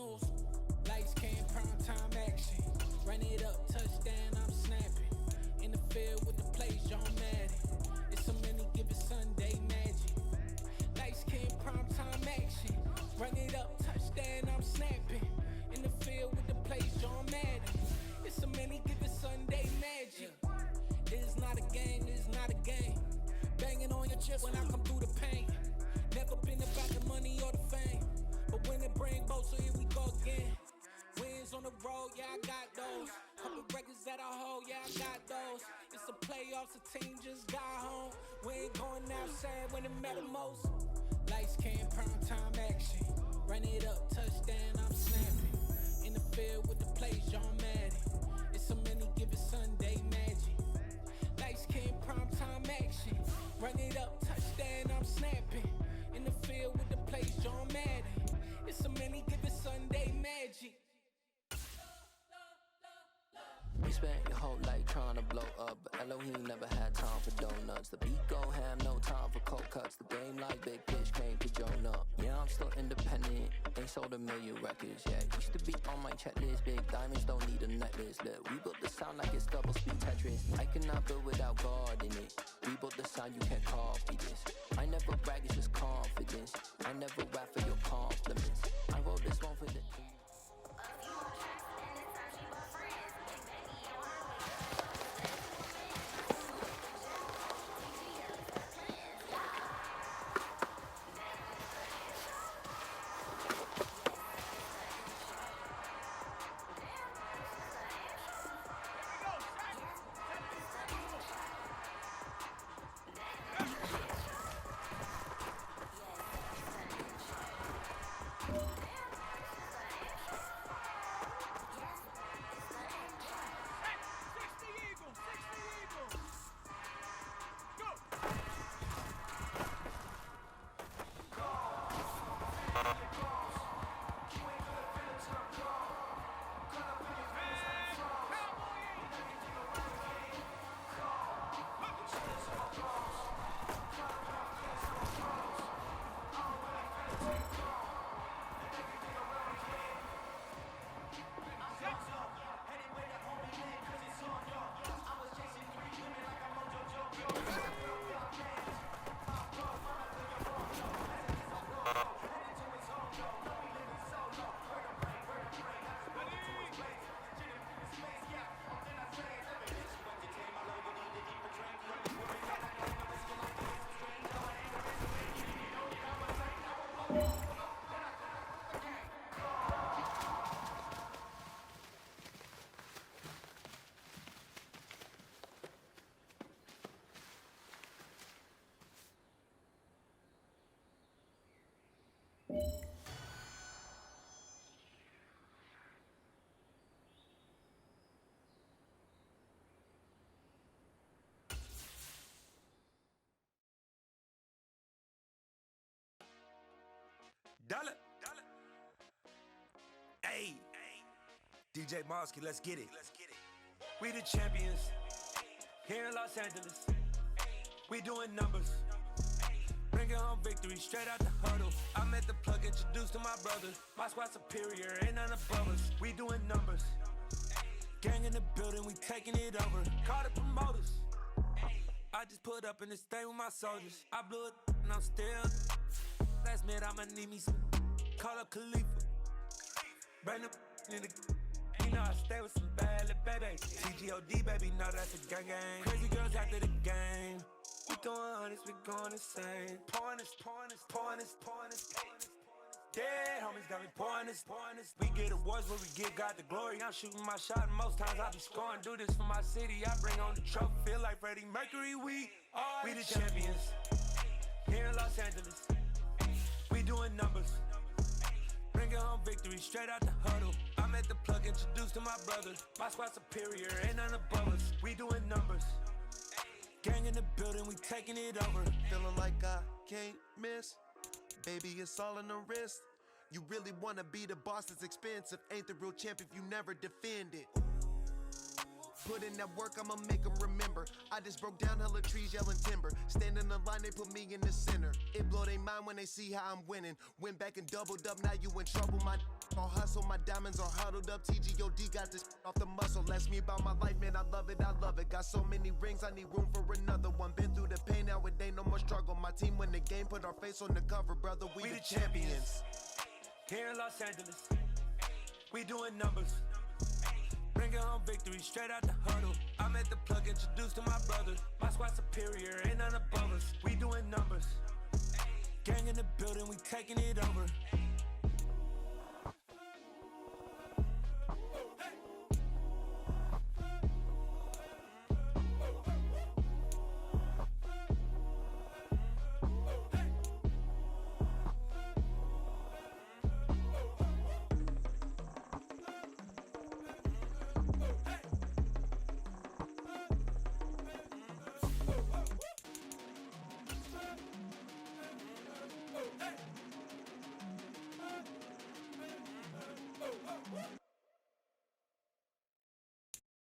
moves. Lights came, prime time action. Run it up, touchdown, I'm snapping. In the field with the plays, John Madden. It's a many given Sunday magic. Lights came, prime time action. Run it up, touchdown, I'm snapping. In the field with the plays, John Madden. It's a many given Sunday magic. This is not a game, this is not a game. Banging on your chest when I come through the pain. Never been about the money or the fame, but when it bring both, so here we go again. Wins on the road, yeah, I got those. Couple records that I hold, yeah, I got those. It's the playoffs, the team just got home. We ain't going outside when it matter most. Lights came, prime time action. Run it up, touchdown, I'm snapping. In the field with the plays, John Madden. It's a many given Sunday magic. Lights came, prime time action. Run it up, touchdown, I'm snapping. In the field with the plays, John Madden. It's a many given Sunday magic. You spent your whole life trying to blow up, but Elohim never had time for donuts. The beat gon' have no time for cold cuts. The game like Big Pitch came to Jonah. Yeah, I'm still independent, ain't sold a million records yet. Used to be on my checklist, big diamonds don't need a necklace. Look, we built the sound like it's double speed Tetris. I cannot build without God in it. We built the sound, you can't copy this. I never brag, it's just confidence. I never rap for your compliments. I wrote this one for the team. Dollar. Hey, DJ Mosky, let's get it. We the champions here in Los Angeles. We doing numbers, bringing home victory straight out the huddle. I'm at the plug, introduced to my brother. My squad superior, ain't none above us. We doing numbers, gang in the building, we taking it over. Call the promoters. I just put up in this thing with my soldiers. I blew it and I'm still. Last minute I'ma need me some. Call up Khalifa. Bring them in the. You know I stay with some bad little baby. TGOD baby, know that's a gang gang. Crazy girls after the game. We throwing hundreds, we going insane. Pouring this. Dead homies got me pouring this. We get awards where we give God the glory. I'm shooting my shot and most times I be scoring. Do this for my city, I bring on the trophy. Feel like Freddie Mercury, we the champions here in Los Angeles. We doing numbers, bringing home victory straight out the huddle. I'm at the plug, introduced to my brother. My squad superior, ain't none above us. We doing numbers, gang in the building, we taking it over. Feeling like I can't miss, baby, it's all in the wrist. You really wanna be the boss, it's expensive. Ain't the real champ if you never defend it. Put in that work, I'ma make them remember. I just broke down hella trees, yelling timber. Stand in the line, they put me in the center. It blow their mind when they see how I'm winning. Went back and doubled up, now you in trouble, my I'll hustle, my diamonds are huddled up. TGOD got this off the muscle. That's me about my life, man. I love it, I love it. Got so many rings, I need room for another one. Been through the pain, now it ain't no more struggle. My team win the game, put our face on the cover, brother. We the champions. Here in Los Angeles, we doing numbers. Bringing home victory straight out the huddle. I'm at the plug, introduced to my brothers. My squad superior, ain't none above us. We doing numbers. Gang in the building, we taking it over.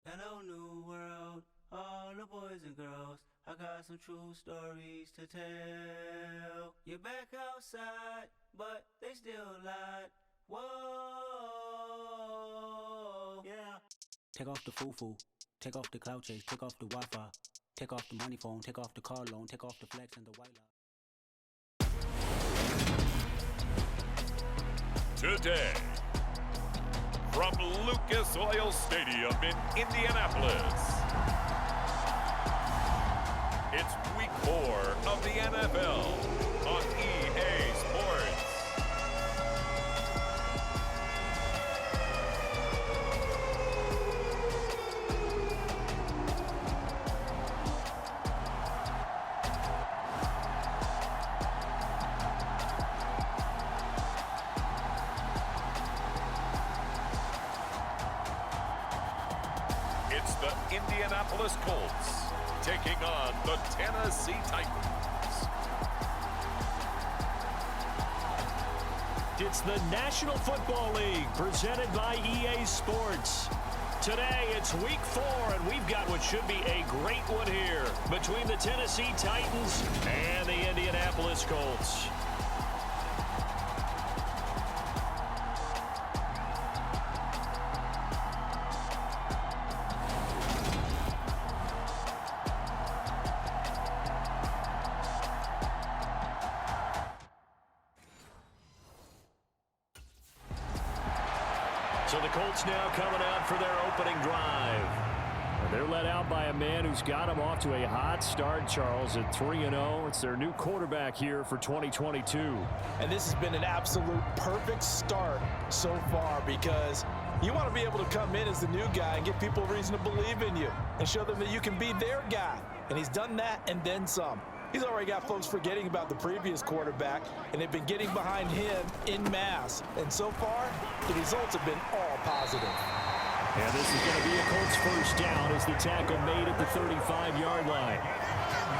Hello, new world, all the boys and girls. I got some true stories to tell. You're back outside, but they still lied. Whoa, yeah. Take off the foo-foo, take off the cloud chase, take off the Wi-Fi, take off the money phone, take off the car loan, take off the flex and the white line. Today, from Lucas Oil Stadium in Indianapolis, it's week 4 of the NFL on EA Sports. It's the Indianapolis Colts taking on the Tennessee Titans. It's the National Football League presented by EA Sports. Today it's week 4 and we've got what should be a great one here between the Tennessee Titans and the Indianapolis Colts. So the Colts now coming out for their opening drive. They're led out by a man who's got them off to a hot start, Charles, at 3-0. It's their new quarterback here for 2022. And this has been an absolute perfect start so far because you want to be able to come in as the new guy and give people reason to believe in you and show them that you can be their guy. And he's done that and then some. He's already got folks forgetting about the previous quarterback, and they've been getting behind him en masse. And so far, the results have been all positive. And this is going to be a Colts first down as the tackle made at the 35-yard line.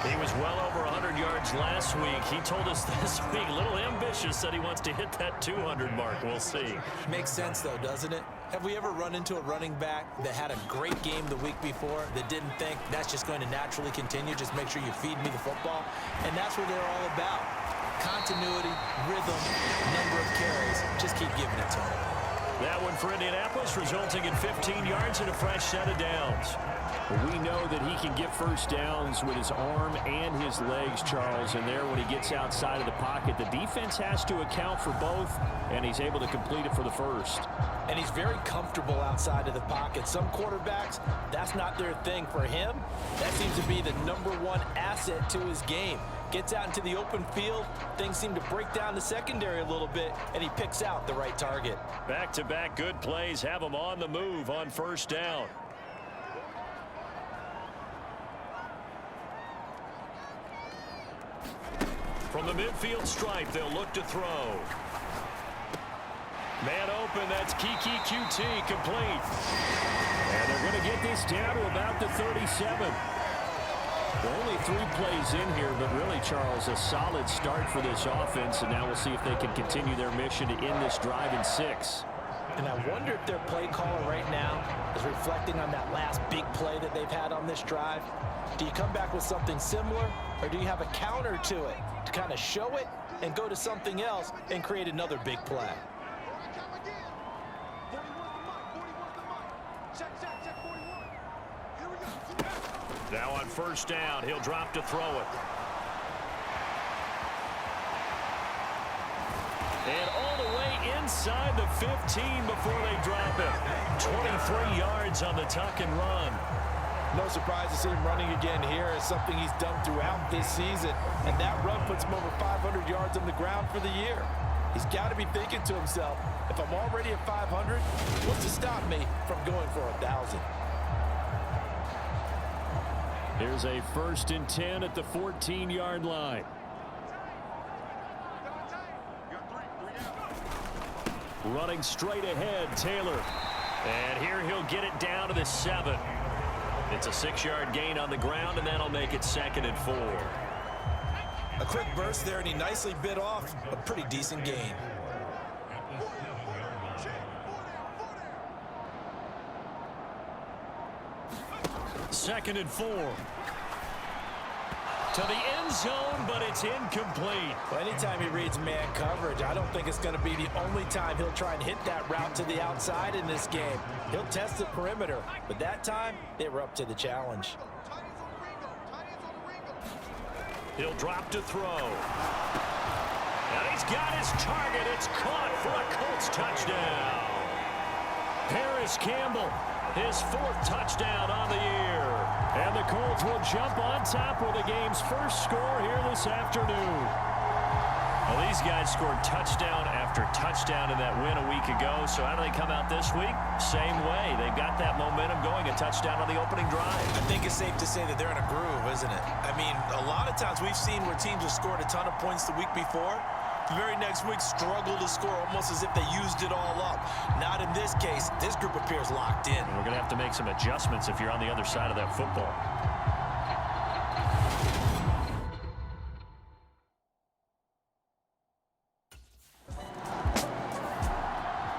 He was well over 100 yards last week. He told us this week, a little ambitious, said he wants to hit that 200 mark. We'll see. Makes sense, though, doesn't it? Have we ever run into a running back that had a great game the week before that didn't think that's just going to naturally continue? Just make sure you feed me the football. And that's what they're all about. Continuity, rhythm, number of carries. Just keep giving it to him. That one for Indianapolis, resulting in 15 yards and a fresh set of downs. We know that he can get first downs with his arm and his legs, Charles, and there when he gets outside of the pocket, the defense has to account for both, and he's able to complete it for the first. And he's very comfortable outside of the pocket. Some quarterbacks, that's not their thing. For him, that seems to be the #1 asset to his game. Gets out into the open field, things seem to break down the secondary a little bit, and he picks out the right target. Back-to-back good plays have him on the move on first down. From the midfield stripe, they'll look to throw. Man open, that's Kiki QT, complete. And they're going to get this down to about the 37. Only 3 plays in here, but really, Charles, a solid start for this offense, and now we'll see if they can continue their mission to end this drive in 6. And I wonder if their play caller right now is reflecting on that last big play that they've had on this drive. Do you come back with something similar, or do you have a counter to it to kind of show it and go to something else and create another big play? Now on first down, he'll drop to throw it. And all the way inside the 15 before they drop it. 23 yards on the tuck and run. No surprise to see him running again here. It's something he's done throughout this season. And that run puts him over 500 yards on the ground for the year. He's got to be thinking to himself, if I'm already at 500, what's to stop me from going for 1,000? Here's a 1st and 10 at the 14-yard line. Running straight ahead, Taylor. And here he'll get it down to the 7. It's a 6-yard gain on the ground, and that'll make it 2nd and 4. A quick burst there, and he nicely bit off a pretty decent gain. Second and 4. To the end zone, but it's incomplete. Well, anytime he reads man coverage, I don't think it's going to be the only time he'll try and hit that route to the outside in this game. He'll test the perimeter, but that time, they were up to the challenge. He'll drop to throw. And he's got his target. It's caught for a Colts touchdown. Paris Campbell, his 4th touchdown on the year. And the Colts will jump on top with the game's first score here this afternoon. Well, these guys scored touchdown after touchdown in that win a week ago. So how do they come out this week? Same way. They've got that momentum going, a touchdown on the opening drive. I think it's safe to say that they're in a groove, isn't it? I mean, a lot of times we've seen where teams have scored a ton of points the week before. The very next week struggle to score almost as if they used it all up. Not in this case. This group appears locked in. And we're going to have to make some adjustments if you're on the other side of that football.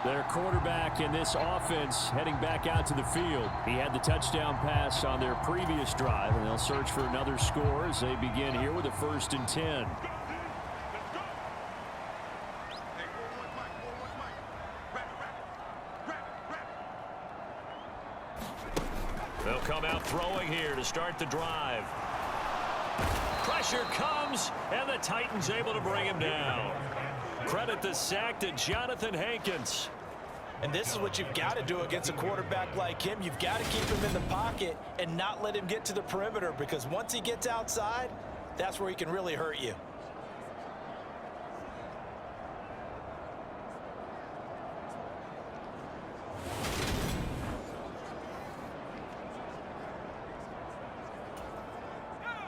Their quarterback in this offense heading back out to the field. He had the touchdown pass on their previous drive, and they'll search for another score as they begin here with a 1st and 10. They'll come out throwing here to start the drive. Pressure comes, and the Titans able to bring him down. Credit the sack to Jonathan Hankins. And this is what you've got to do against a quarterback like him. You've got to keep him in the pocket and not let him get to the perimeter, because once he gets outside, that's where he can really hurt you.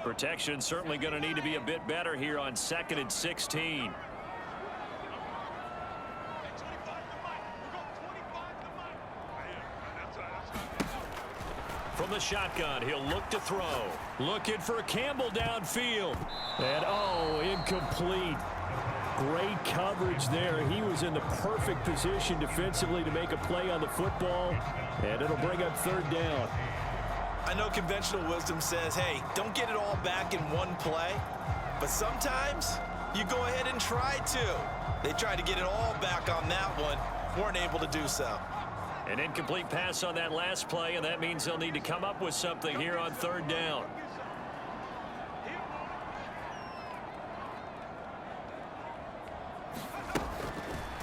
Protection certainly going to need to be a bit better here on 2nd and 16. From the shotgun, he'll look to throw. Looking for Campbell downfield. And, oh, incomplete. Great coverage there. He was in the perfect position defensively to make a play on the football. And it'll bring up 3rd down. I know conventional wisdom says, hey, don't get it all back in one play. But sometimes you go ahead and try to. They tried to get it all back on that one. Weren't able to do so. An incomplete pass on that last play, and that means they'll need to come up with something here on 3rd down.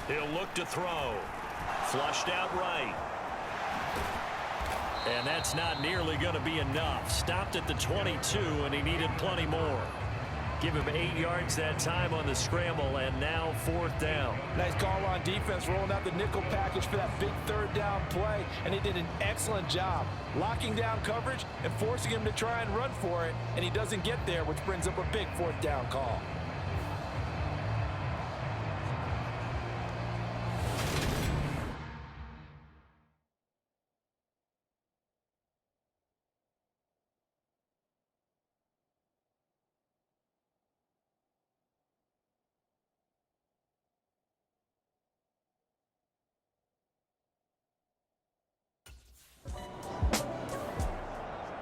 He'll look to throw. Flushed out right. And that's not nearly going to be enough. Stopped at the 22, and he needed plenty more. Give him 8 yards that time on the scramble, and now 4th down. Nice call on defense, rolling out the nickel package for that big 3rd down play, and he did an excellent job locking down coverage and forcing him to try and run for it, and he doesn't get there, which brings up a big 4th down call.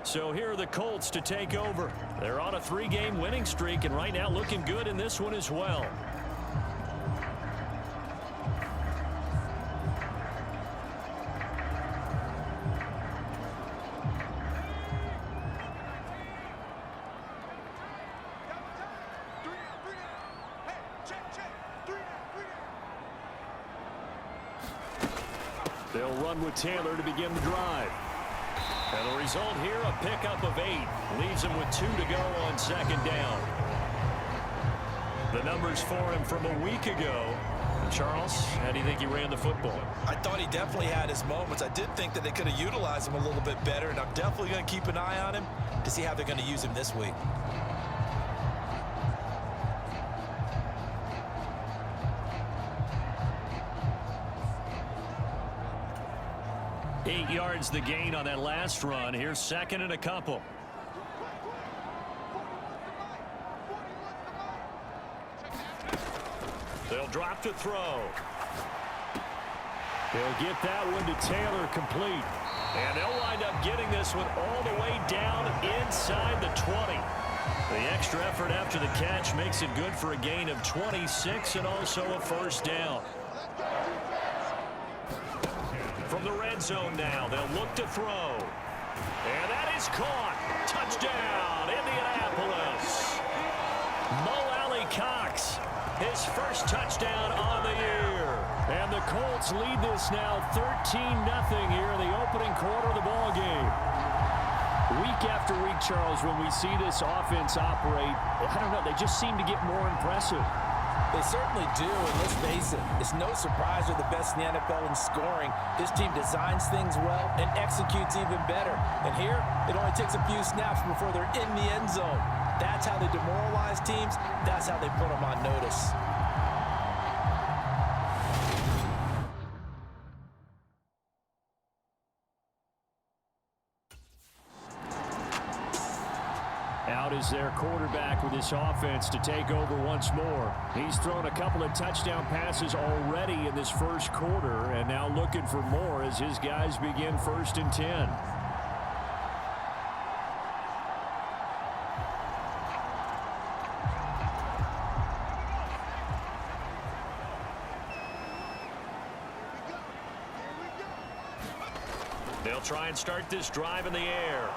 So here are the Colts to take over. They're on a 3-game winning streak, and right now looking good in this one as well. They'll run with Taylor to begin the drive. And the result here, a pickup of 8. Leaves him with 2 to go on second down. The numbers for him from a week ago. Charles, how do you think he ran the football? I thought he definitely had his moments. I did think that they could have utilized him a little bit better, and I'm definitely going to keep an eye on him to see how they're going to use him this week. Eight yards the gain on that last run. Here's second and a couple. They'll drop to throw. They'll get that one to Taylor complete. And they'll wind up getting this one all the way down inside the 20. The extra effort after the catch makes it good for a gain of 26 and also a first down. From the red zone now, they'll look to throw. And that is caught. Touchdown, Indianapolis. Mo Alley-Cox, his first touchdown on the year. And the Colts lead this now 13-0 here in the opening quarter of the ball game. Week after week, Charles, when we see this offense operate, I don't know, they just seem to get more impressive. They certainly do, and let's face it, it's no surprise they're the best in the NFL in scoring. This team designs things well and executes even better. And here, it only takes a few snaps before they're in the end zone. That's how they demoralize teams. That's how they put them on notice. Out is their quarterback with this offense to take over once more. He's thrown a couple of touchdown passes already in this first quarter, and now looking for more as his guys begin 1st and 10. They'll try and start this drive in the air.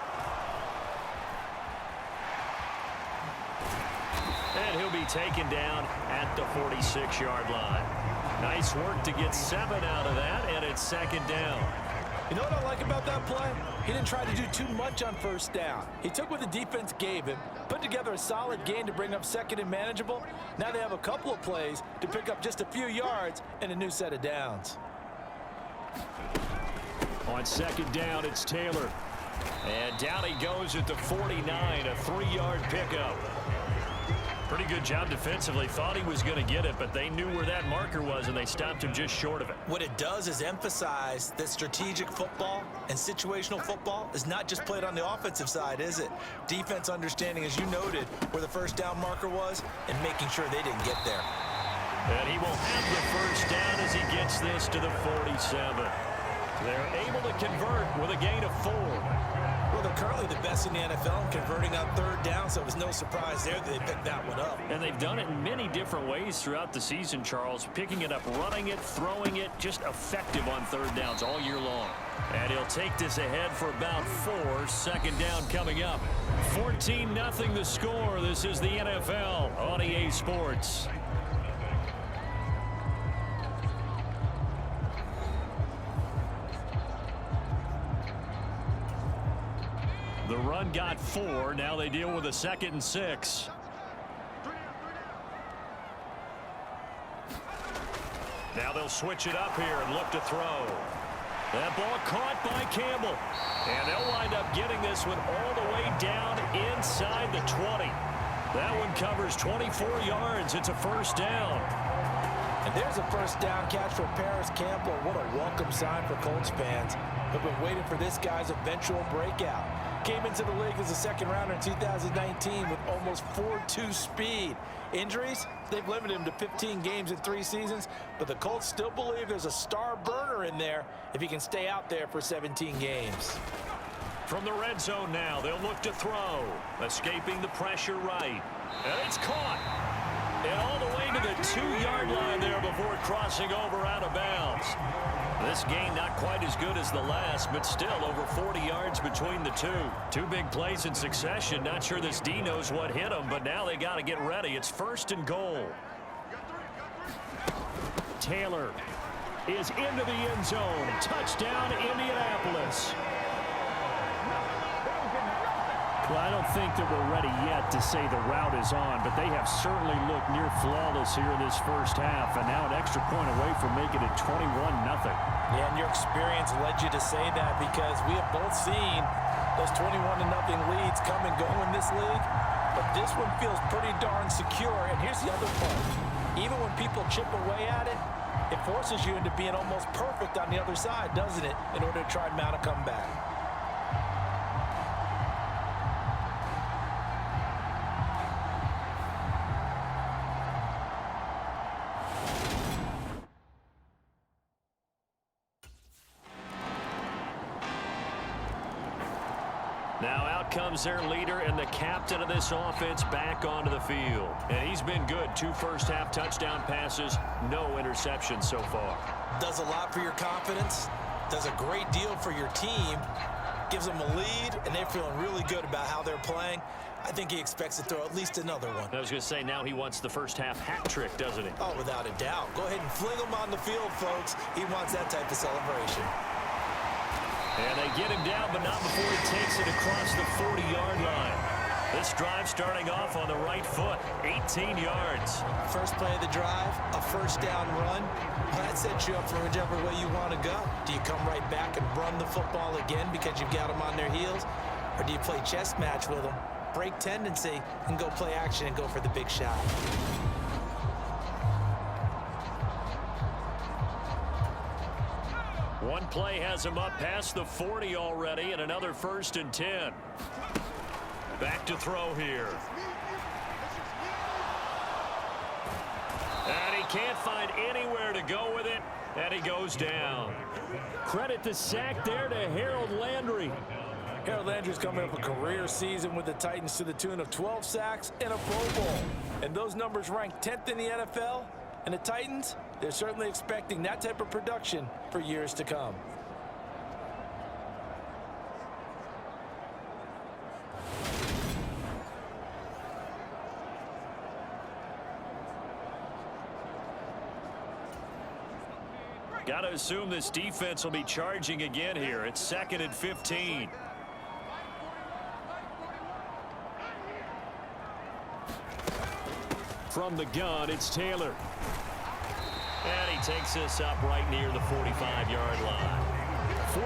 And he'll be taken down at the 46-yard line. Nice work to get 7 out of that, and it's second down. You know what I like about that play? He didn't try to do too much on first down. He took what the defense gave him, put together a solid gain to bring up second and manageable. Now they have a couple of plays to pick up just a few yards and a new set of downs. On second down, it's Taylor. And down he goes at the 49, a 3-yard pickup. Pretty good job defensively. Thought he was going to get it, but they knew where that marker was, and they stopped him just short of it. What it does is emphasize that strategic football and situational football is not just played on the offensive side, is it? Defense understanding, as you noted, where the first down marker was and making sure they didn't get there. And he will have the first down as he gets this to the 47. They're able to convert with a gain of 4. Well, they're currently the best in the NFL in converting on third down, so it was no surprise there that they picked that one up. And they've done it in many different ways throughout the season, Charles. Picking it up, running it, throwing it, just effective on third downs all year long. And he'll take this ahead for about 4. Second down coming up. 14-0 the score. This is the NFL on EA Sports. The run got 4. Now they deal with a 2nd and 6. Now they'll switch it up here and look to throw. That ball caught by Campbell. And they'll wind up getting this one all the way down inside the 20. That one covers 24 yards. It's a first down. And there's a first down catch for Paris Campbell. What a welcome sign for Colts fans. They've been waiting for this guy's eventual breakout. Came into the league as a second-rounder in 2019 with almost 4.2 speed. Injuries? They've limited him to 15 games in 3 seasons, but the Colts still believe there's a star burner in there if he can stay out there for 17 games. From the red zone now, they'll look to throw. Escaping the pressure right. And it's caught. And all the way to the 2-yard line there before crossing over out of bounds. This game not quite as good as the last, but still over 40 yards between the two. 2 big plays in succession. Not sure this D knows what hit him, but now they got to get ready. It's 1st and goal. Taylor is into the end zone. Touchdown, Indianapolis. Well, I don't think that we're ready yet to say the route is on, but they have certainly looked near flawless here in this first half, and now an extra point away from making it 21-0. Yeah, and your experience led you to say that because we have both seen those 21-0 leads come and go in this league, but this one feels pretty darn secure. And here's the other part. Even when people chip away at it, it forces you into being almost perfect on the other side, doesn't it, in order to try and mount a comeback. Now out comes their leader and the captain of this offense back onto the field. And he's been good. 2 first-half touchdown passes, no interceptions so far. Does a lot for your confidence, does a great deal for your team, gives them a lead, and they're feeling really good about how they're playing. I think he expects to throw at least another one. I was going to say, now he wants the first-half hat trick, doesn't he? Oh, without a doubt. Go ahead and fling him on the field, folks. He wants that type of celebration. And they get him down, but not before he takes it across the 40-yard line. This drive starting off on the right foot, 18 yards. First play of the drive, a first down run. Well, that sets you up for whichever way you want to go. Do you come right back and run the football again because you've got them on their heels? Or do you play chess match with them, break tendency, and go play action and go for the big shot? One play has him up past the 40 already, and another 1st and 10. Back to throw here. And he can't find anywhere to go with it, and he goes down. Credit the sack there to Harold Landry. Harold Landry's coming up a career season with the Titans to the tune of 12 sacks and a Pro Bowl. And those numbers rank 10th in the NFL. And the Titans, they're certainly expecting that type of production for years to come. Got to assume this defense will be charging again here. It's 2nd and 15. From the gun, it's Taylor. And he takes this up right near the 45-yard line.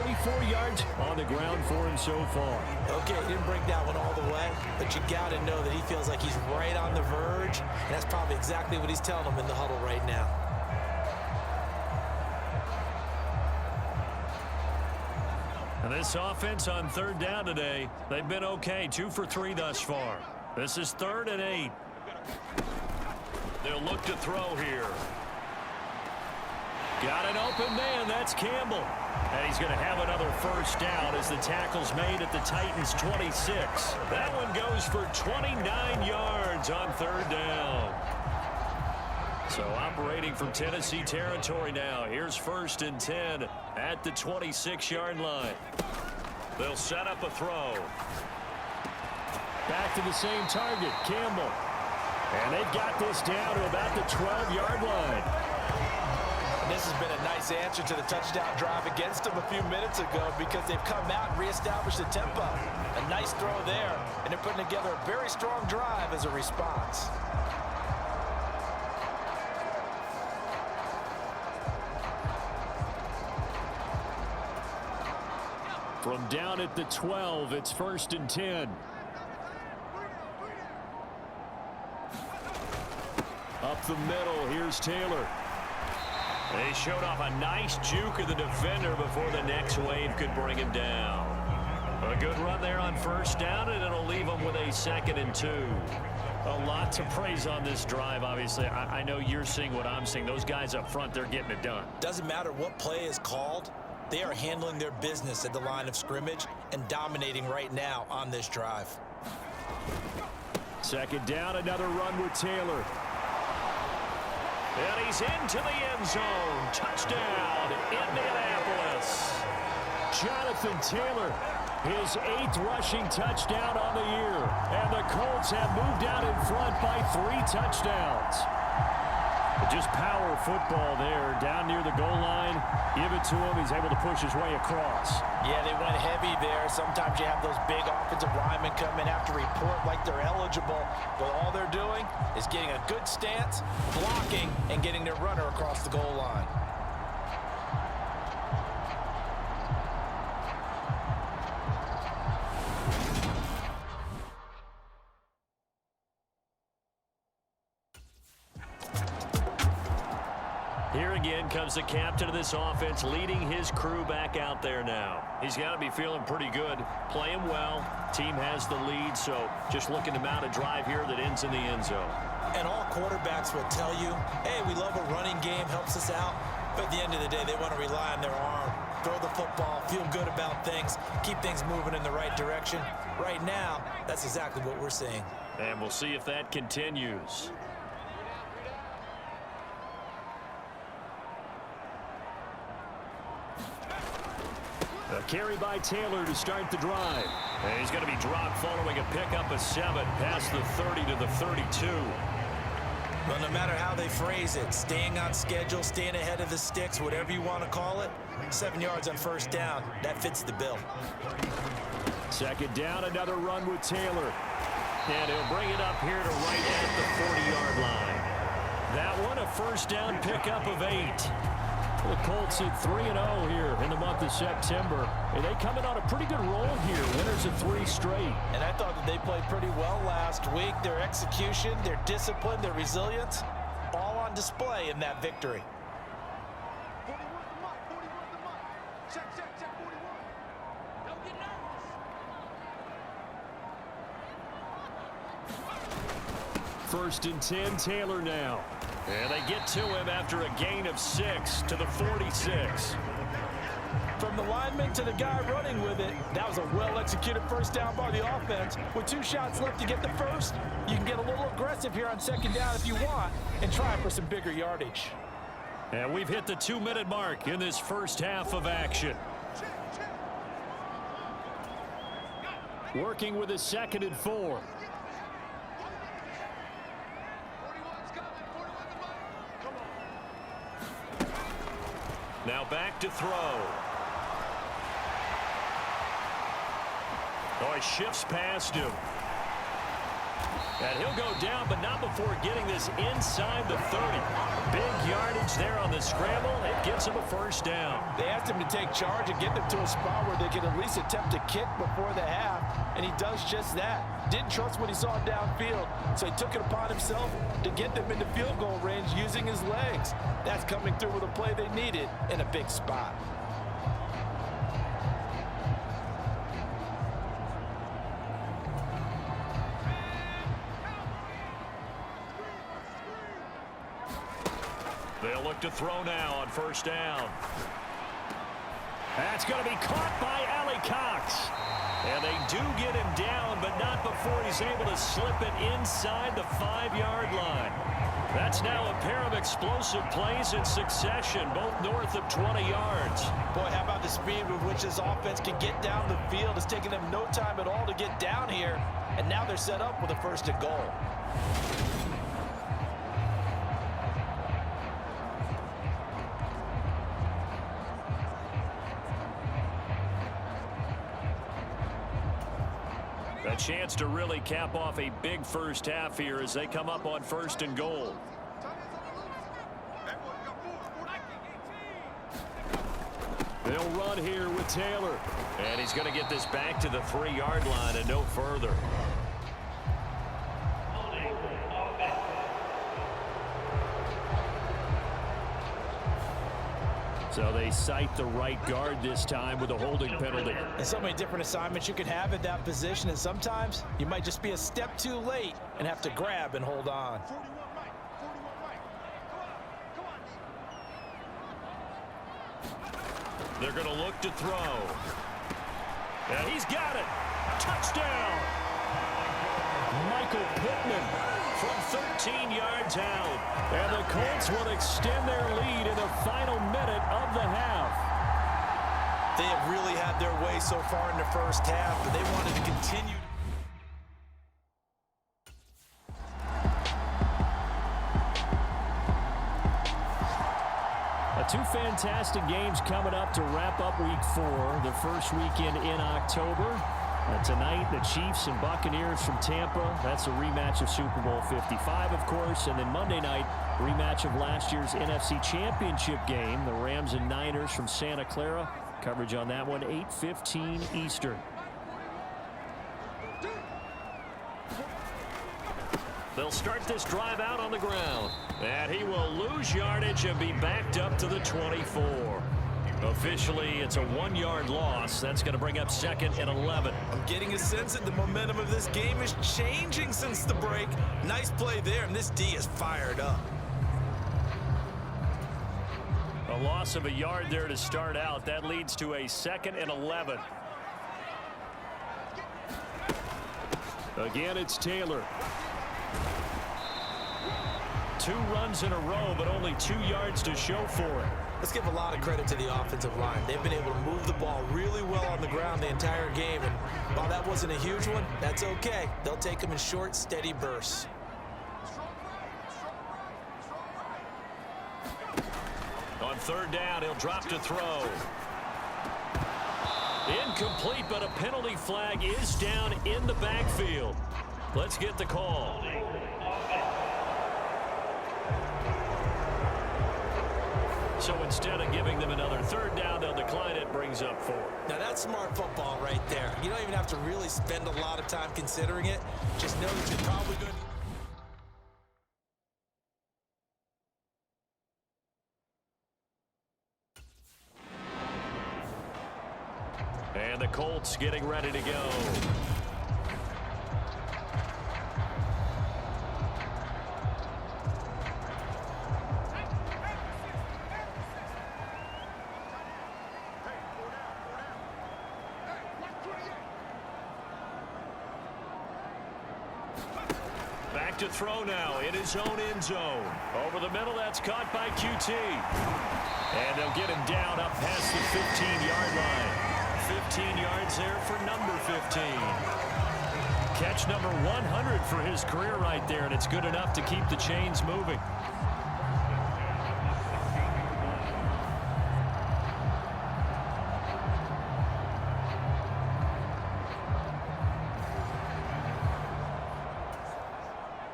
44 yards on the ground for him so far. Okay, he didn't break that one all the way, but you got to know that he feels like he's right on the verge, and that's probably exactly what he's telling them in the huddle right now. And this offense on 3rd down today, they've been okay. 2 for 3 thus far. This is 3rd and 8. They'll look to throw here. Got an open man. That's Campbell. And he's going to have another first down as the tackle's made at the Titans' 26. That one goes for 29 yards on 3rd down. So operating from Tennessee territory now. Here's 1st and 10 at the 26-yard line. They'll set up a throw. Back to the same target, Campbell. And they've got this down to about the 12-yard line. This has been a nice answer to the touchdown drive against them a few minutes ago because they've come out and reestablished the tempo. A nice throw there, and they're putting together a very strong drive as a response. From down at the 12, it's 1st and 10. Up the middle, here's Taylor. They showed off a nice juke of the defender before the next wave could bring him down. A good run there on 1st down, and it'll leave them with a 2nd and 2. A lot to praise on this drive, obviously. I know you're seeing what I'm seeing. Those guys up front, they're getting it done. Doesn't matter what play is called. They are handling their business at the line of scrimmage and dominating right now on this drive. 2nd down, another run with Taylor. And he's into the end zone. Touchdown, Indianapolis. Jonathan Taylor, his 8th rushing touchdown on the year. And the Colts have moved out in front by 3 touchdowns. Just power football there, down near the goal line. Give it to him. He's able to push his way across. Yeah, they went heavy there. Sometimes you have those big offensive linemen come in after report like they're eligible, but all they're doing is getting a good stance, blocking, and getting their runner across the goal line. Here again comes the captain of this offense, leading his crew back out there now. He's got to be feeling pretty good, playing well. Team has the lead, so just looking to mount a drive here that ends in the end zone. And all quarterbacks will tell you, hey, we love a running game, helps us out. But at the end of the day, they want to rely on their arm, throw the football, feel good about things, keep things moving in the right direction. Right now, that's exactly what we're seeing. And we'll see if that continues. A carry by Taylor to start the drive. And he's going to be dropped following a pickup of 7 past the 30 to the 32. Well, no matter how they phrase it, staying on schedule, staying ahead of the sticks, whatever you want to call it, 7 yards on first down, that fits the bill. Second down, another run with Taylor. And he'll bring it up here to right at the 40-yard line. That one, a first down pickup of 8. The Colts at 3-0 here in the month of September. And they coming on a pretty good roll here. Winners of 3 straight. And I thought that they played pretty well last week. Their execution, their discipline, their resilience, all on display in that victory. 41 the mark, 41 the mark. Check, 41. Don't get nervous. First and 10, Taylor now. And they get to him after a gain of 6 to the 46. From the lineman to the guy running with it, that was a well-executed first down by the offense. With 2 shots left to get the first, you can get a little aggressive here on second down if you want and try for some bigger yardage. And we've hit the 2-minute mark in this first half of action. Working with a 2nd and 4. Now back to throw. Oh, he shifts past him. And he'll go down, but not before getting this inside the 30. Big yardage there on the scramble. It gets him a first down. They asked him to take charge and get them to a spot where they could at least attempt a kick before the half, and he does just that. Didn't trust what he saw downfield, so he took it upon himself to get them into field goal range using his legs. That's coming through with a play they needed in a big spot. They'll look to throw now on first down. That's going to be caught by Allie Cox. And they do get him down, but not before he's able to slip it inside the 5-yard line. That's now a pair of explosive plays in succession, both north of 20 yards. Boy, how about the speed with which this offense can get down the field? It's taken them no time at all to get down here, and now they're set up with a 1st and goal. A chance to really cap off a big first half here as they come up on 1st and goal. They'll run here with Taylor. And he's going to get this back to the 3-yard line and no further. So they cite the right guard this time with a holding penalty. And so many different assignments you can have at that position, and sometimes you might just be a step too late and have to grab and hold on. 41 right, 41 right. Come on. They're going to look to throw. And he's got it. Touchdown. Michael Pittman from 13 yards out. And the Colts will extend their lead in the final minute of the half. They have really had their way so far in the first half, but they wanted to continue. fantastic games coming up to wrap up Week 4, the first weekend in October. Tonight, the Chiefs and Buccaneers from Tampa. That's a rematch of Super Bowl 55, of course. And then Monday night, rematch of last year's NFC Championship game, the Rams and Niners from Santa Clara. Coverage on that one, 8:15 Eastern. They'll start this drive out on the ground. And he will lose yardage and be backed up to the 24. Officially, it's a 1-yard loss. That's going to bring up 2nd and 11. I'm getting a sense that the momentum of this game is changing since the break. Nice play there, and this D is fired up. A loss of a yard there to start out. That leads to a 2nd and 11. Again, it's Taylor. 2 runs in a row, but only 2 yards to show for it. Let's give a lot of credit to the offensive line. They've been able to move the ball really well on the ground the entire game. And while that wasn't a huge one, that's okay. They'll take them in short, steady bursts. On 3rd down, he'll drop to throw. Incomplete, but a penalty flag is down in the backfield. Let's get the call. So instead of giving them another 3rd down, they'll decline it. Brings up 4. Now that's smart football right there. You don't even have to really spend a lot of time considering it. Just know that you're probably going to... And the Colts getting ready to go. To throw now in his own end zone. Over the middle, that's caught by QT. And they'll get him down up past the 15-yard line. 15 yards there for number 15. Catch number 100 for his career right there, and it's good enough to keep the chains moving.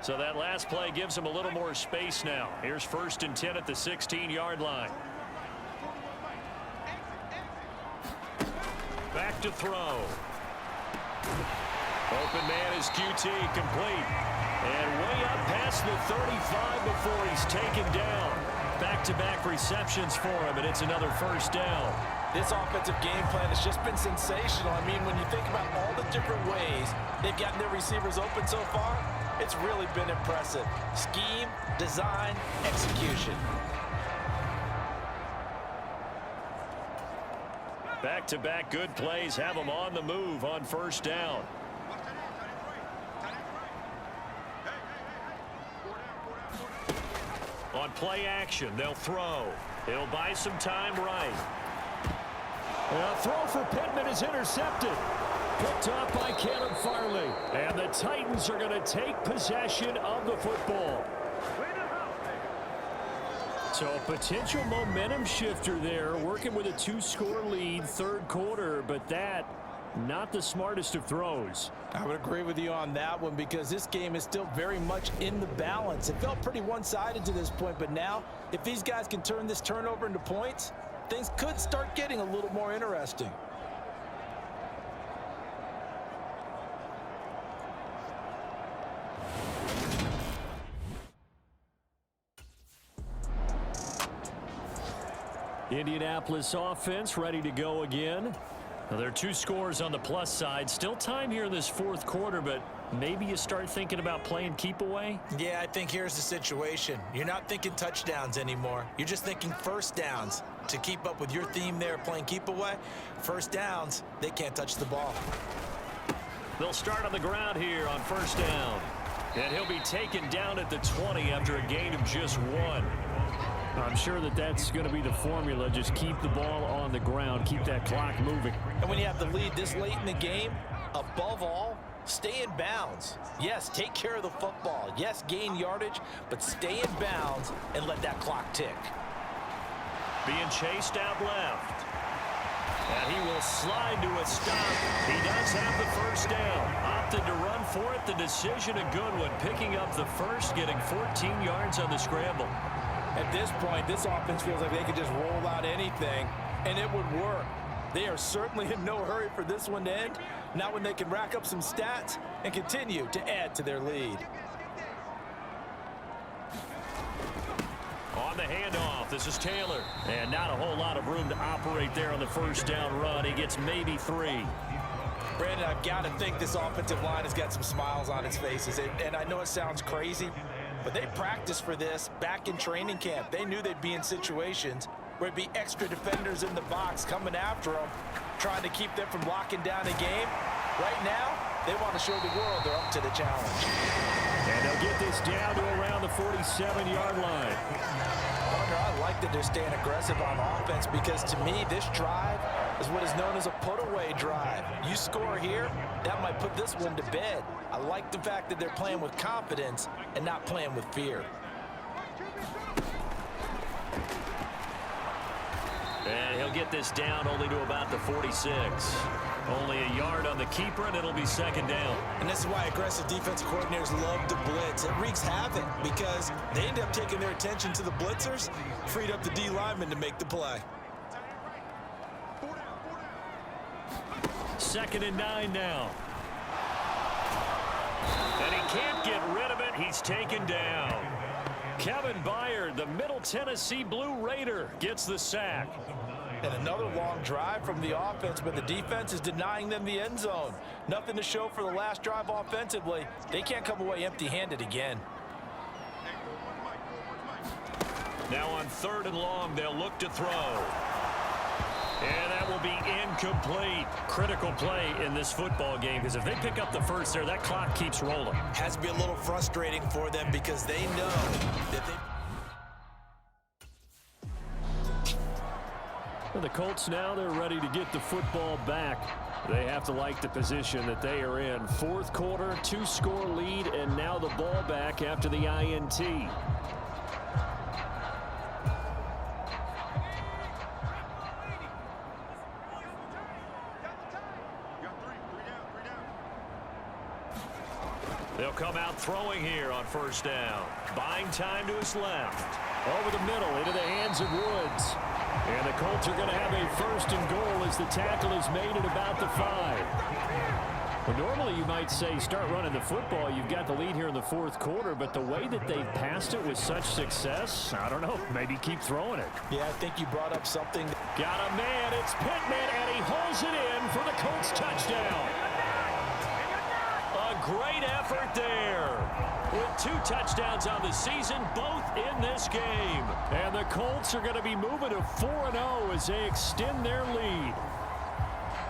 So that last play gives him a little more space now. Here's 1st and 10 at the 16-yard line. Back to throw. Open man is QT, complete. And way up past the 35 before he's taken down. Back-to-back receptions for him, and it's another 1st down. This offensive game plan has just been sensational. I mean, when you think about all the different ways they've gotten their receivers open so far, it's really been impressive. Scheme, design, execution. Back-to-back good plays have them on the move on 1st down. On play action, they'll throw. He'll buy some time right. A throw for Pittman is intercepted. Picked off by Caleb Farley. And the Titans are going to take possession of the football. So a potential momentum shifter there, working with a 2-score lead, 3rd quarter, but that, not the smartest of throws. I would agree with you on that one because this game is still very much in the balance. It felt pretty one-sided to this point, but now, if these guys can turn this turnover into points, things could start getting a little more interesting. Indianapolis offense ready to go again. Now, there are 2 scores on the plus side. Still time here in this 4th quarter, but maybe you start thinking about playing keep away? Yeah, I think here's the situation. You're not thinking touchdowns anymore. You're just thinking 1st downs. To keep up with your theme there, playing keep away, 1st downs, they can't touch the ball. They'll start on the ground here on 1st down. And he'll be taken down at the 20 after a gain of just 1. I'm sure that that's going to be the formula. Just keep the ball on the ground. Keep that clock moving. And when you have the lead this late in the game, above all, stay in bounds. Yes, take care of the football. Yes, gain yardage, but stay in bounds and let that clock tick. being chased out left. And he will slide to a stop. He does have the first down. Opted to run for it. The decision a good one. Picking up the first, getting 14 yards on the scramble. At this point, this offense feels like they could just roll out anything, and it would work. They are certainly in no hurry for this one to end. Not when they can rack up some stats and continue to add to their lead. On the handoff, this is Taylor. And not a whole lot of room to operate there on the first down run. He gets maybe 3. Brandon, I've got to think this offensive line has got some smiles on its faces. And I know it sounds crazy, but they practiced for this back in training camp. They knew they'd be in situations where it'd be extra defenders in the box coming after them, trying to keep them from locking down a game. Right now, they want to show the world they're up to the challenge. And they'll get this down to around the 47-yard line. Partner, I like that they're staying aggressive on offense because to me, this drive is what is known as a put-away drive. You score here, that might put this one to bed. I like the fact that they're playing with confidence and not playing with fear. And he'll get this down only to about the 46. Only a yard on the keeper, and it'll be second down. And this is why aggressive defensive coordinators love to blitz. It wreaks havoc because they end up taking their attention to the blitzers, freed up the D lineman to make the play. 2nd and 9 now. And he can't get rid of it. He's taken down. Kevin Byard, the Middle Tennessee Blue Raider, gets the sack. And another long drive from the offense, but the defense is denying them the end zone. Nothing to show for the last drive offensively. They can't come away empty-handed again. Now on 3rd and long, they'll look to throw. And that will be incomplete. Critical play in this football game because if they pick up the first there, that clock keeps rolling. Has to be a little frustrating for them because they know that they... The Colts now, they're ready to get the football back. They have to like the position that they are in. 4th quarter, 2-score lead, and now the ball back after the INT. They'll come out throwing here on 1st down. Buying time to his left. Over the middle, into the hands of Woods. And the Colts are going to have a 1st and goal as the tackle is made at about the 5. Well, normally you might say start running the football. You've got the lead here in the 4th quarter, but the way that they've passed it with such success, I don't know, maybe keep throwing it. Yeah, I think you brought up something. Got a man, it's Pittman, and he holds it in for the Colts touchdown. A great effort there. With 2 touchdowns on the season, both in this game. And the Colts are going to be moving to 4-0 as they extend their lead.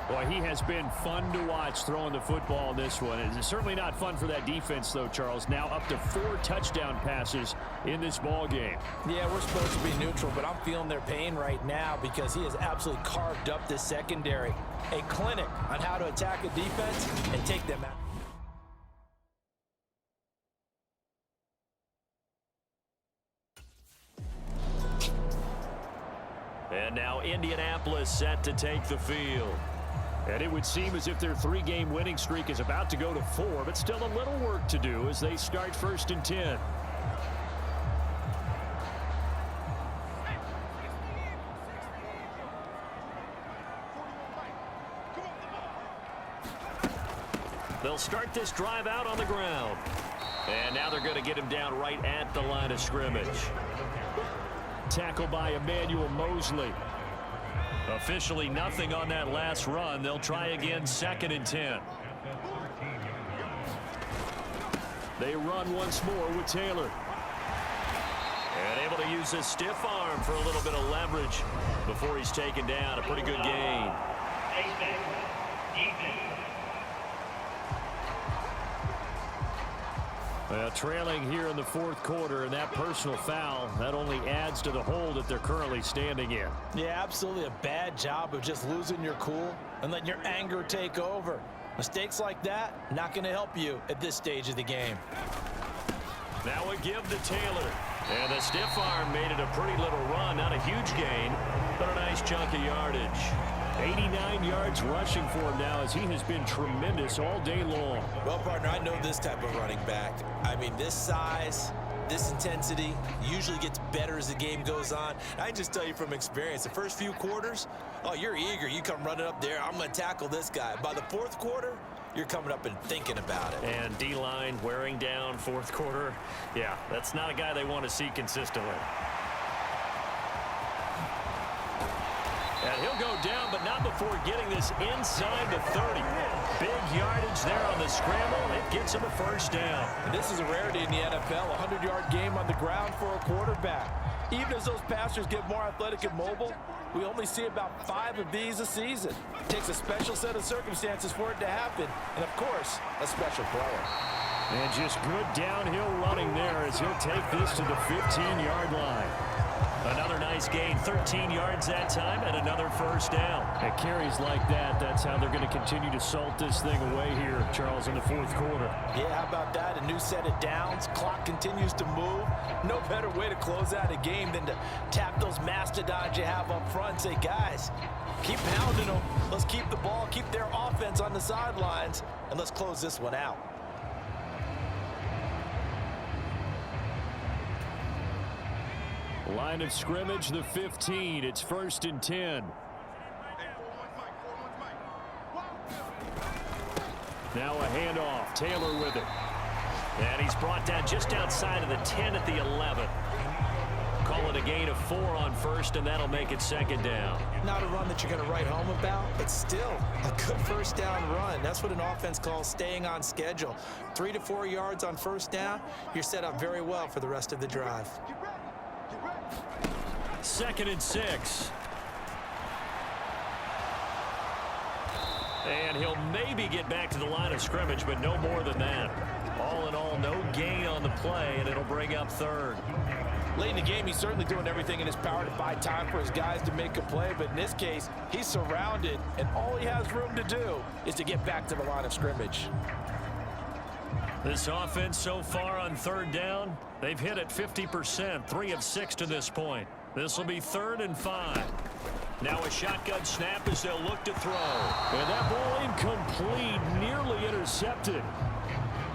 Boy, he has been fun to watch throwing the football in this one. It's certainly not fun for that defense, though, Charles. Now up to 4 touchdown passes in this ball game. Yeah, we're supposed to be neutral, but I'm feeling their pain right now because he has absolutely carved up this secondary. A clinic on how to attack a defense and take them out. And now Indianapolis set to take the field. And it would seem as if their 3-game winning streak is about to go to 4, but still a little work to do as they start 1st and 10. They'll start this drive out on the ground. And now they're going to get him down right at the line of scrimmage. Tackle by Emmanuel Mosley. Officially nothing on that last run. They'll try again 2nd and 10. They run once more with Taylor. And able to use his stiff arm for a little bit of leverage before he's taken down. A pretty good gain. Trailing here in the 4th quarter, and that personal foul, that only adds to the hole that they're currently standing in. Yeah, absolutely a bad job of just losing your cool and letting your anger take over. Mistakes like that, not going to help you at this stage of the game. Now a give to Taylor. And the stiff arm made it a pretty little run. Not a huge gain, but a nice chunk of yardage. 89 yards rushing for him now as he has been tremendous all day long. Well, partner, I know this type of running back. I mean, this size, this intensity usually gets better as the game goes on. I just tell you from experience, the first few quarters, oh, you're eager. You come running up there, I'm going to tackle this guy. By the fourth quarter, you're coming up and thinking about it. And D-line wearing down fourth quarter. Yeah, that's not a guy they want to see consistently. And he'll go down, but not before getting this inside the 30. Big yardage there on the scramble. It gets him a first down. And this is a rarity in the NFL, a 100-yard game on the ground for a quarterback. Even as those passers get more athletic and mobile, we only see about 5 of these a season. It takes a special set of circumstances for it to happen, and, of course, a special player. And just good downhill running there as he'll take this to the 15-yard line. Another nice gain, 13 yards that time, and another first down. At carries like that, that's how they're going to continue to salt this thing away here, Charles, in the fourth quarter. Yeah, how about that? A new set of downs. Clock continues to move. No better way to close out a game than to tap those mastodons you have up front and say, guys, keep pounding them. Let's keep the ball, keep their offense on the sidelines, and let's close this one out. Line of scrimmage, the 15. It's 1st and 10. Now a handoff. Taylor with it. And he's brought down just outside of the 10 at the 11. Call it a gain of 4 on first, and that'll make it second down. Not a run that you're going to write home about, but still a good first down run. That's what an offense calls staying on schedule. 3 to 4 yards on first down, you're set up very well for the rest of the drive. 2nd and 6. And he'll maybe get back to the line of scrimmage, but no more than that. All in all, no gain on the play, and it'll bring up 3rd. Late in the game, he's certainly doing everything in his power to buy time for his guys to make a play, but in this case, he's surrounded, and all he has room to do is to get back to the line of scrimmage. This offense so far on 3rd down, they've hit it 50%, 3 of 6 to this point. This will be 3rd and 5. Now a shotgun snap as they'll look to throw. And that ball incomplete, nearly intercepted.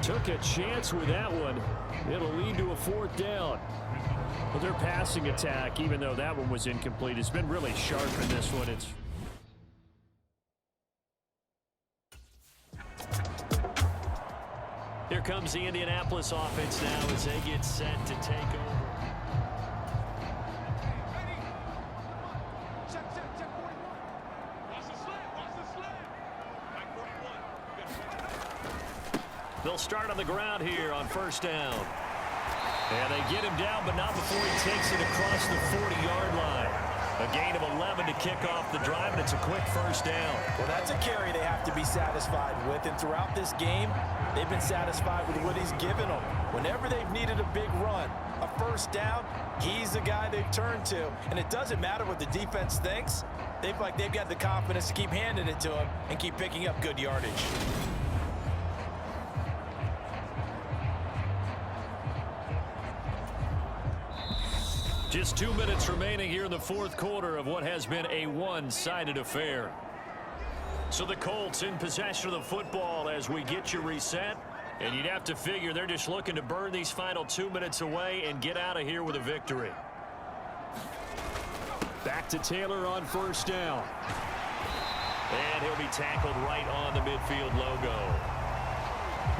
Took a chance with that one. It'll lead to a 4th down. But their passing attack, even though that one was incomplete, has been really sharp in this one. Here comes the Indianapolis offense now as they get set to take over. They'll start on the ground here on 1st down. And they get him down, but not before he takes it across the 40-yard line. A gain of 11 to kick off the drive, and it's a quick 1st down. Well, that's a carry they have to be satisfied with, and throughout this game, they've been satisfied with what he's given them. Whenever they've needed a big run, a 1st down, he's the guy they've turned to. And it doesn't matter what the defense thinks. They've got the confidence to keep handing it to him and keep picking up good yardage. Just 2 minutes remaining here in the fourth quarter of what has been a one-sided affair. So the Colts in possession of the football as we get you reset. And you'd have to figure they're just looking to burn these final 2 minutes away and get out of here with a victory. Back to Taylor on 1st down. And he'll be tackled right on the midfield logo.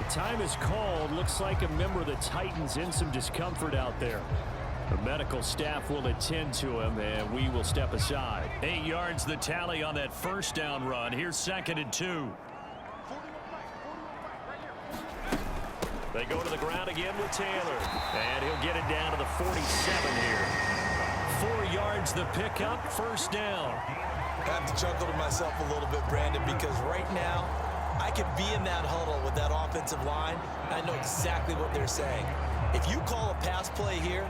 The time is called. Looks like a member of the Titans in some discomfort out there. The medical staff will attend to him, and we will step aside. 8 yards the tally on that 1st down run. Here's 2nd and 2. They go to the ground again with Taylor. And he'll get it down to the 47 here. 4 yards the pickup, 1st down. I have to chuckle to myself a little bit, Brandon, because right now I could be in that huddle with that offensive line. I know exactly what they're saying. If you call a pass play here,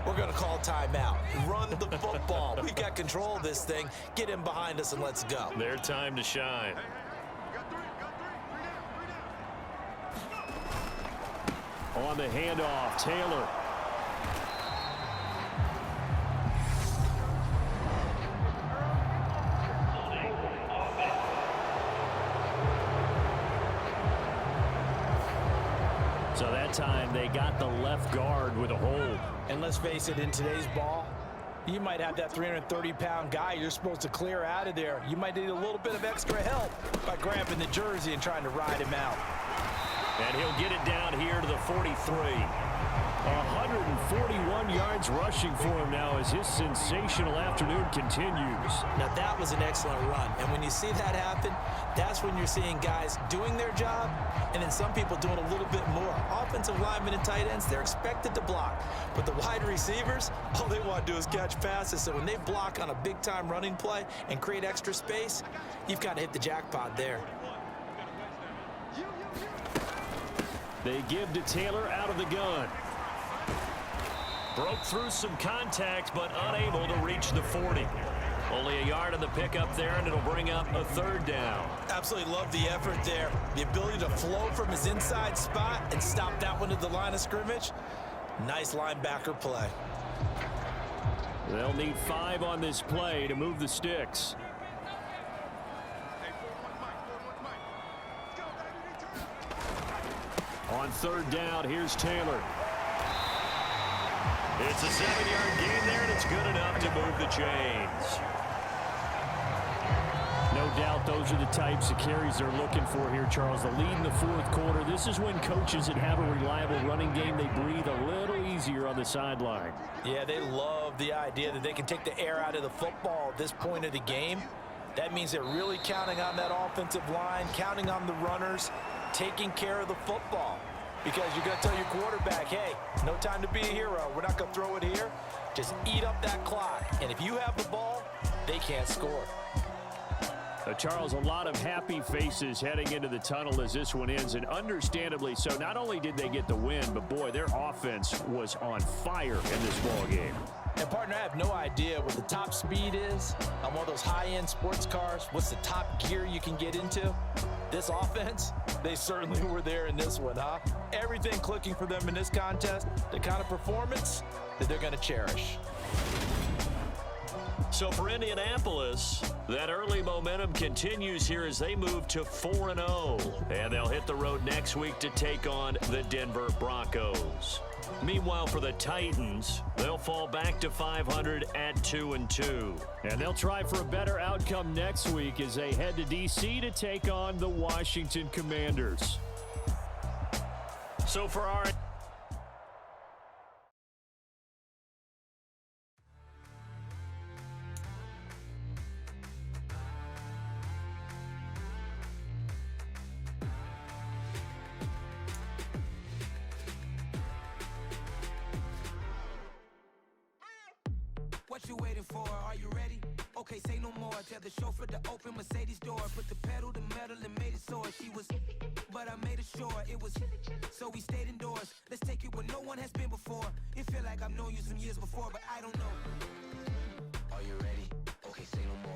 we're going to call timeout. Run the football. We've got control of this thing. Get him behind us and let's go. Their time to shine. On the handoff, Taylor. So that time they got the left guard with a hold. And let's face it, in today's ball, you might have that 330-pound guy you're supposed to clear out of there. You might need a little bit of extra help by grabbing the jersey and trying to ride him out. And he'll get it down here to the 43. 141 yards rushing for him now as his sensational afternoon continues. Now that was an excellent run. And when you see that happen, that's when you're seeing guys doing their job and then some people doing a little bit more. Offensive linemen and tight ends, they're expected to block. But the wide receivers, all they want to do is catch passes. So when they block on a big-time running play and create extra space, you've got to hit the jackpot there. They give to Taylor out of the gun. Broke through some contact, but unable to reach the 40. Only a yard on the pickup there, and it'll bring up a third down. Absolutely love the effort there. The ability to flow from his inside spot and stop that one at the line of scrimmage. Nice linebacker play. They'll need 5 on this play to move the sticks. On third down, here's Taylor. It's a 7-yard gain there, and it's good enough to move the chains. No doubt those are the types of carries they're looking for here, Charles. The lead in the fourth quarter. This is when coaches that have a reliable running game, they breathe a little easier on the sideline. Yeah, they love the idea that they can take the air out of the football at this point of the game. That means they're really counting on that offensive line, counting on the runners, taking care of the football. Because you're going to tell your quarterback, hey, no time to be a hero. We're not going to throw it here. Just eat up that clock. And if you have the ball, they can't score. Charles, a lot of happy faces heading into the tunnel as this one ends, and understandably so. Not only did they get the win, but boy, their offense was on fire in this ball game. And partner, I have no idea what the top speed is on one of those high-end sports cars. What's the top gear you can get into? This offense, they certainly were there in this one, huh? Everything clicking for them in this contest, the kind of performance that they're going to cherish. So for Indianapolis, that early momentum continues here as they move to 4-0. And they'll hit the road next week to take on the Denver Broncos. Meanwhile, for the Titans, they'll fall back to 500 at 2-2. And they'll try for a better outcome next week as they head to D.C. to take on the Washington Commanders. So for our... What you waiting for? Are you ready? Okay, say no more. Tell the chauffeur to open Mercedes door. Put the pedal to metal and made it soar. She was, but I made it sure it was. So we stayed indoors. Let's take it where no one has been before. It feel like I've known you some years before, but I don't know. Are you ready? Okay, say no more.